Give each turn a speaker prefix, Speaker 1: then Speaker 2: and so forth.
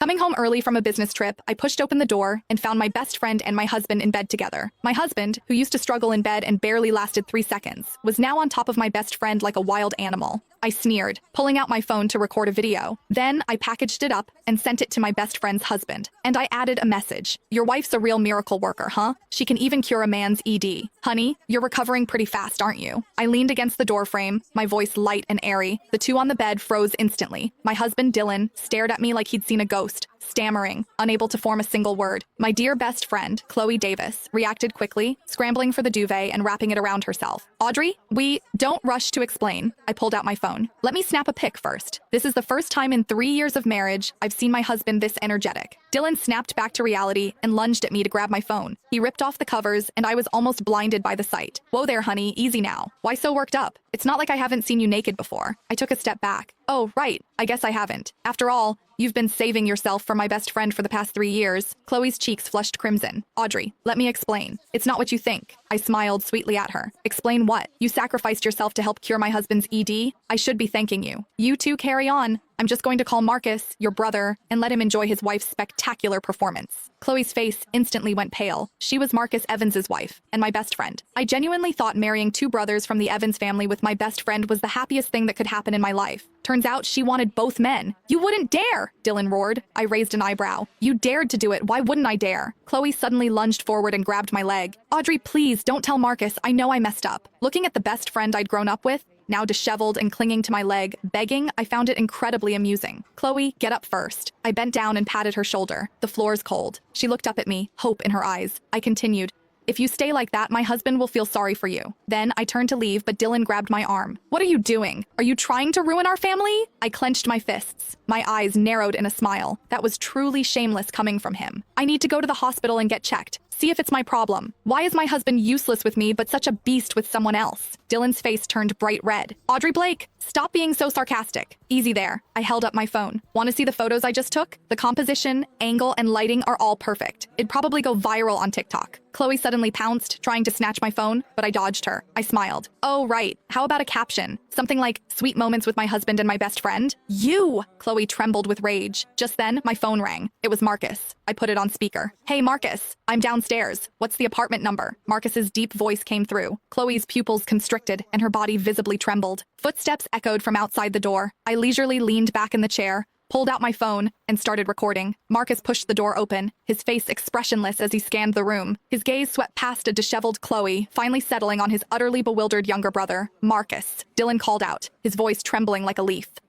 Speaker 1: Coming home early from a business trip, I pushed open the door and found my best friend and my husband in bed together. My husband, who used to struggle in bed and barely lasted 3 seconds, was now on top of my best friend like a wild animal. I sneered, pulling out my phone to record a video. Then I packaged it up and sent it to my best friend's husband. And I added a message. Your wife's a real miracle worker, huh? She can even cure a man's ED. Honey, you're recovering pretty fast, aren't you? I leaned against the doorframe, my voice light and airy. The two on the bed froze instantly. My husband, Dylan, stared at me like he'd seen a ghost, stammering, unable to form a single word. My dear best friend, Chloe Davis, reacted quickly, scrambling for the duvet and wrapping it around herself. Audrey, don't rush to explain. I pulled out my phone. Let me snap a pic first. This is the first time in 3 years of marriage I've seen my husband this energetic. Dylan snapped back to reality and lunged at me to grab my phone. He ripped off the covers and I was almost blinded by the sight. Whoa there, honey, easy now. Why so worked up? It's not like I haven't seen you naked before. I took a step back. Oh, right. I guess I haven't. After all, you've been saving yourself for my best friend for the past 3 years. Chloe's cheeks flushed crimson. Audrey, let me explain. It's not what you think. I smiled sweetly at her. Explain what? You sacrificed yourself to help cure my husband's ED? I should be thanking you. You two carry on. I'm just going to call Marcus, your brother, and let him enjoy his wife's spectacular performance. Chloe's face instantly went pale. She was Marcus Evans's wife, and my best friend. I genuinely thought marrying 2 brothers from the Evans family with my best friend was the happiest thing that could happen in my life. Turns out she wanted both men. You wouldn't dare! Dylan roared. I raised an eyebrow. You dared to do it. Why wouldn't I dare? Chloe suddenly lunged forward and grabbed my leg. Audrey, please, don't tell Marcus. I know I messed up. Looking at the best friend I'd grown up with, now disheveled and clinging to my leg, begging, I found it incredibly amusing. Chloe, get up first. I bent down and patted her shoulder. The floor's cold. She looked up at me, hope in her eyes. I continued, if you stay like that, my husband will feel sorry for you. Then I turned to leave, but Dylan grabbed my arm. What are you doing? Are you trying to ruin our family? I clenched my fists. My eyes narrowed in a smile. That was truly shameless coming from him. I need to go to the hospital and get checked. See if it's my problem. Why is my husband useless with me but such a beast with someone else? Dylan's face turned bright red. Audrey Blake, stop being so sarcastic. Easy there. I held up my phone. Want to see the photos I just took? The composition, angle, and lighting are all perfect. It'd probably go viral on TikTok. Chloe suddenly pounced, trying to snatch my phone, but I dodged her. I smiled. Oh, right. How about a caption? Something like, sweet moments with my husband and my best friend? You! Chloe trembled with rage. Just then, my phone rang. It was Marcus. I put it on speaker. Hey, Marcus. I'm downstairs. What's the apartment number? Marcus's deep voice came through. Chloe's pupils constricted, and her body visibly trembled. Footsteps echoed from outside the door. I leisurely leaned back in the chair, pulled out my phone, and started recording. Marcus pushed the door open, his face expressionless as he scanned the room. His gaze swept past a disheveled Chloe, finally settling on his utterly bewildered younger brother, Marcus. Dylan called out, his voice trembling like a leaf.